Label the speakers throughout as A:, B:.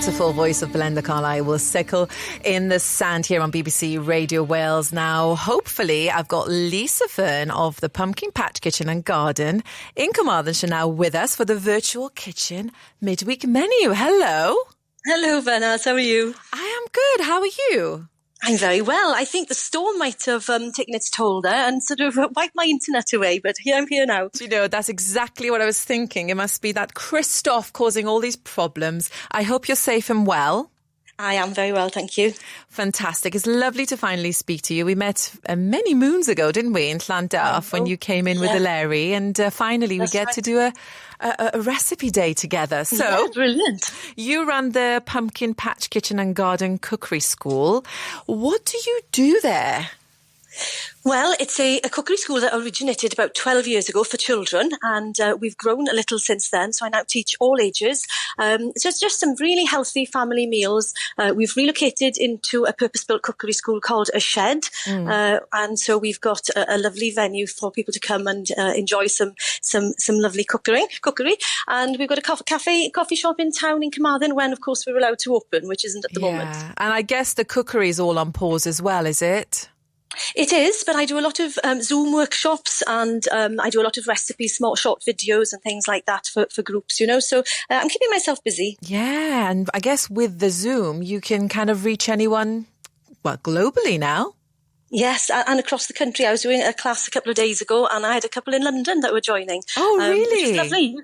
A: beautiful voice of Belinda Carlisle will sickle in the sand here on BBC Radio Wales. Now, hopefully, I've got Lisa Fearn of the Pumpkin Patch Kitchen and Garden in Carmarthen now with us for the virtual kitchen midweek menu. Hello.
B: Hello, Behnaz. How are you?
A: I am good. How are you?
B: I'm very well. I think the storm might have taken its toll there and sort of wiped my internet away, but I'm here now.
A: You know, that's exactly what I was thinking. It must be that Christoph causing all these problems. I hope you're safe and well.
B: I am very well, thank you.
A: Fantastic. It's lovely to finally speak to you. We met many moons ago, didn't we, in Llandaff when you came in with the Larry, and finally we get to do a recipe day together. So
B: yeah, brilliant.
A: You run the Pumpkin Patch Kitchen and Garden Cookery School. What do you do there?
B: Well, it's a cookery school that originated about 12 years ago for children, and we've grown a little since then. So I now teach all ages. Just some really healthy family meals. We've relocated into a purpose-built cookery school called A Shed, and so we've got a lovely venue for people to come and enjoy some lovely cookery. And we've got a coffee shop in town in Carmarthen when, of course, we're allowed to open, which isn't at the moment.
A: And I guess the cookery is all on pause as well, is it?
B: It is, but I do a lot of Zoom workshops, and I do a lot of recipes, small short videos and things like that for groups, you know. So I'm keeping myself busy.
A: Yeah, and I guess with the Zoom, you can kind of reach anyone, well, globally now. Yes,
B: and across the country. I was doing a class a couple of days ago, and I had a couple in London that were joining.
A: Oh, really?
B: Which is lovely.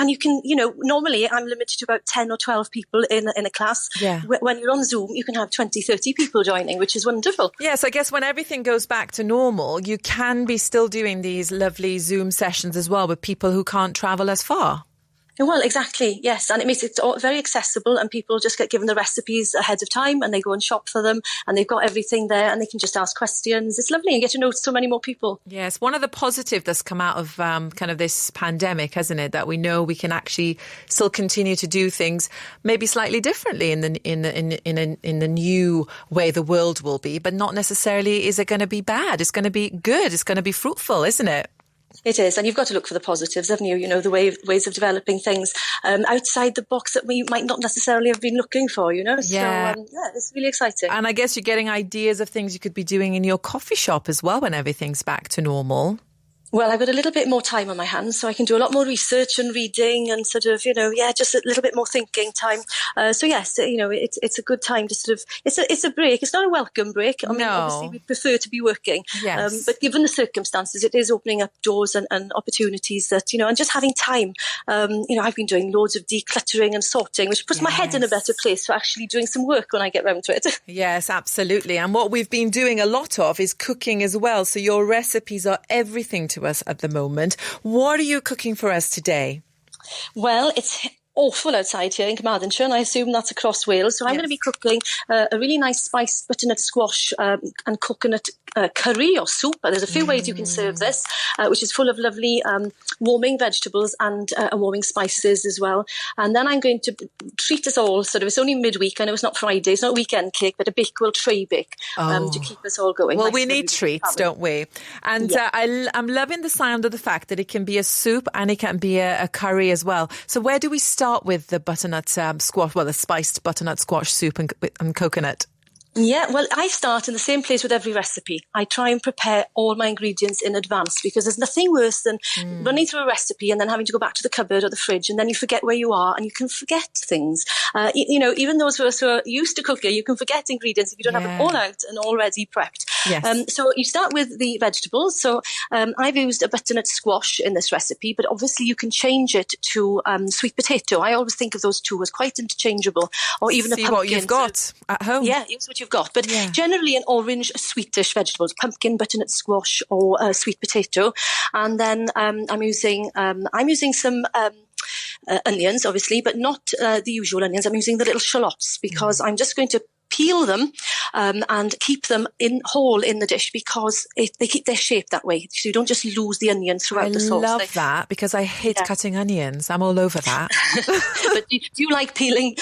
B: You can, you know, normally I'm limited to about 10 or 12 people in a class.
A: Yeah.
B: When you're on Zoom, you can have 20, 30 people joining, which is wonderful.
A: Yes, I guess when everything goes back to normal, you can be still doing these lovely Zoom sessions as well with people who can't travel as far.
B: Well, exactly, yes. And it makes it all very accessible, and people just get given the recipes ahead of time and they go and shop for them, and they've got everything there and they can just ask questions. It's lovely and get to know so many more people.
A: Yes, one of the positives that's come out of kind of this pandemic, hasn't it, that we know we can actually still continue to do things maybe slightly differently in the new way the world will be, but not necessarily is it going to be bad. It's going to be good. It's going to be fruitful, isn't it?
B: It is, and you've got to look for the positives, haven't you? You know, the ways of developing things outside the box that we might not necessarily have been looking for, you know?
A: Yeah.
B: So, it's really exciting.
A: And I guess you're getting ideas of things you could be doing in your coffee shop as well when everything's back to normal.
B: Well, I've got a little bit more time on my hands, so I can do a lot more research and reading and sort of, you know, just a little bit more thinking time. So yes, you know, it's a good time to sort of, it's a break. It's not a welcome break. I mean, obviously we prefer to be working.
A: Yes.
B: But given the circumstances, it is opening up doors and opportunities that, you know, and just having time. You know, I've been doing loads of decluttering and sorting, which puts my head in a better place for actually doing some work when I get round to it.
A: Yes, absolutely. And what we've been doing a lot of is cooking as well. So your recipes are everything to us at the moment. What are you cooking for us today?
B: Well, it's awful outside here in Carmarthenshire, and I assume that's across Wales. So I'm going to be cooking a really nice spiced butternut squash and coconut curry or soup. There's a few ways you can serve this, which is full of lovely warming vegetables and warming spices as well. And then I'm going to treat us all, sort of, it's only midweek. I know it's not Friday, it's not a weekend cake, but a bake-will tray bake to keep us all going.
A: Well,
B: nice,
A: we need treats, don't we? And I'm loving the sound of the fact that it can be a soup and it can be a curry as well. So where do we start with the butternut squash, well, the spiced butternut squash soup and coconut?
B: Yeah, well, I start in the same place with every recipe. I try and prepare all my ingredients in advance, because there's nothing worse than running through a recipe and then having to go back to the cupboard or the fridge, and then you forget where you are and you can forget things. You know, even those of us who are used to cooking, you can forget ingredients if you don't have them all out and already prepped.
A: Yes.
B: So you start with the vegetables. So I've used a butternut squash in this recipe, but obviously you can change it to sweet potato. I always think of those two as quite interchangeable, or even a pumpkin.
A: See what you've got at home.
B: Yeah, use what you've got. But generally an orange sweetish vegetables, pumpkin, butternut squash, or sweet potato. And then I'm using some onions, obviously, but not the usual onions. I'm using the little shallots, because I'm just going to peel them and keep them whole in the dish, because they keep their shape that way, so you don't just lose the onion throughout the sauce.
A: I love that, because I hate cutting onions. I'm all over that.
B: But do you like peeling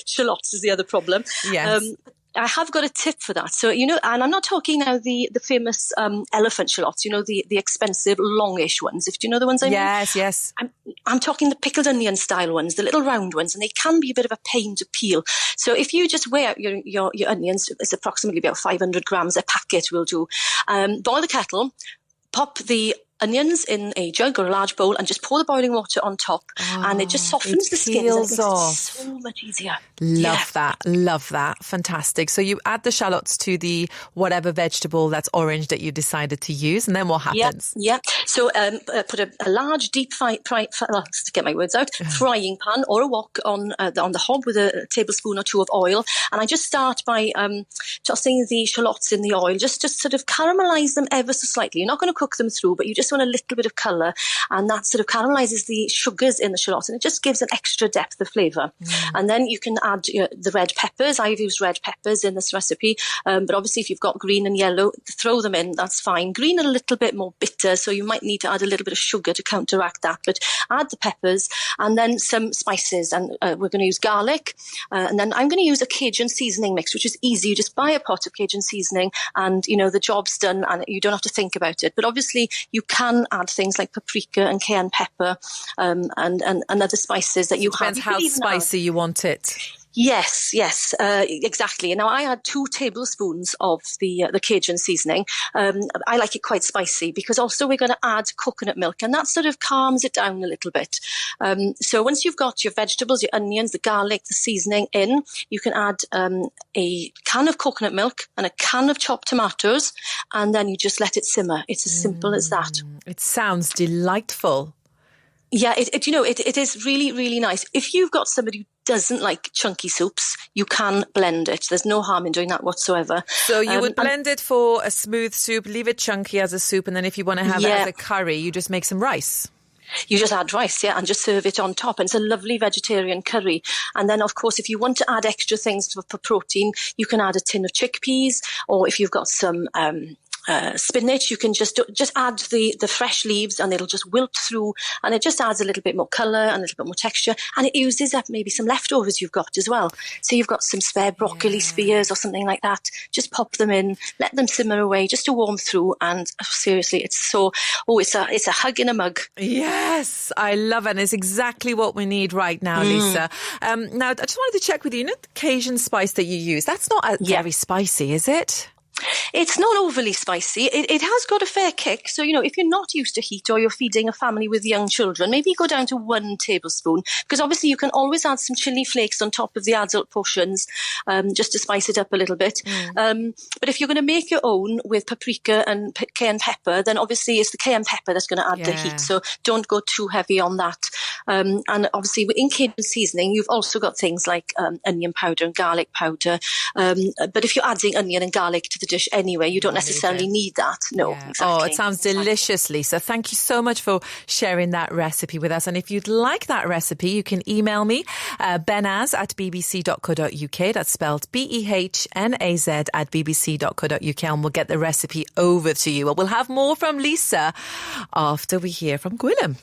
B: shallots is the other problem.
A: Yes.
B: I have got a tip for that. So, you know, and I'm not talking now the famous elephant shallots, you know, the expensive longish ones. If do you know the ones I mean?
A: Yes.
B: I'm talking the pickled onion style ones, the little round ones, and they can be a bit of a pain to peel. So if you just weigh out your onions, it's approximately about 500 grams, a packet will do. Boil the kettle, pop the onions in a jug or a large bowl and just pour the boiling water on top, and it just softens the skin. It makes it so much easier.
A: Love that. Fantastic. So you add the shallots to the whatever vegetable that's orange that you decided to use, and then what happens?
B: Yeah. So put a large deep frying pan or a wok on the hob with a tablespoon or two of oil, and I just start by tossing the shallots in the oil, just sort of caramelize them ever so slightly. You're not going to cook them through, but you just want a little bit of colour, and that sort of caramelizes the sugars in the shallots, and it just gives an extra depth of flavour. And then you can add the red peppers. I've used red peppers in this recipe, but obviously if you've got green and yellow, throw them in, that's fine. Green are a little bit more bitter, so you might need to add a little bit of sugar to counteract that, but add the peppers and then some spices, and we're going to use garlic, and then I'm going to use a Cajun seasoning mix, which is easy. You just buy a pot of Cajun seasoning and the job's done, and you don't have to think about it. But obviously you can add things like paprika and cayenne pepper, and other spices that you have.
A: Depends how spicy you want it.
B: Yes, exactly. And now I add 2 tablespoons of the Cajun seasoning. I like it quite spicy because also we're going to add coconut milk, and that sort of calms it down a little bit. So once you've got your vegetables, your onions, the garlic, the seasoning in, you can add a can of coconut milk and a can of chopped tomatoes, and then you just let it simmer. It's as simple as that.
A: It sounds delightful.
B: Yeah, it is really, really nice. If you've got somebody who doesn't like chunky soups, you can blend it. There's no harm in doing that whatsoever.
A: So you would blend it for a smooth soup, leave it chunky as a soup, and then if you want to have it as a curry, you just make some rice.
B: You just add rice, and just serve it on top. And it's a lovely vegetarian curry. And then, of course, if you want to add extra things for protein, you can add a tin of chickpeas, or if you've got some spinach, you can just add the fresh leaves, and it'll just wilt through, and it just adds a little bit more colour and a little bit more texture, and it uses up maybe some leftovers you've got as well. So you've got some spare broccoli spears or something like that. Just pop them in, let them simmer away just to warm through, and seriously, it's a hug in a mug.
A: Yes, I love it. And it's exactly what we need right now, Lisa. Now, I just wanted to check with you, the Cajun spice that you use, that's not very spicy, is it?
B: It's not overly spicy. It has got a fair kick. So, if you're not used to heat or you're feeding a family with young children, maybe go down to 1 tablespoon, because obviously you can always add some chili flakes on top of the adult portions, just to spice it up a little bit. But if you're going to make your own with paprika and cayenne pepper, then obviously it's the cayenne pepper that's going to add the heat. So don't go too heavy on that. And obviously in Cajun seasoning, you've also got things like onion powder and garlic powder. But if you're adding onion and garlic to the dish anyway, you don't necessarily need that. No, exactly.
A: Oh, it sounds delicious, Lisa. Thank you so much for sharing that recipe with us. And if you'd like that recipe, you can email me, behnaz@bbc.co.uk. That's spelled BEHNAZ@bbc.co.uk, and we'll get the recipe over to you. We'll have more from Lisa after we hear from Gwilym.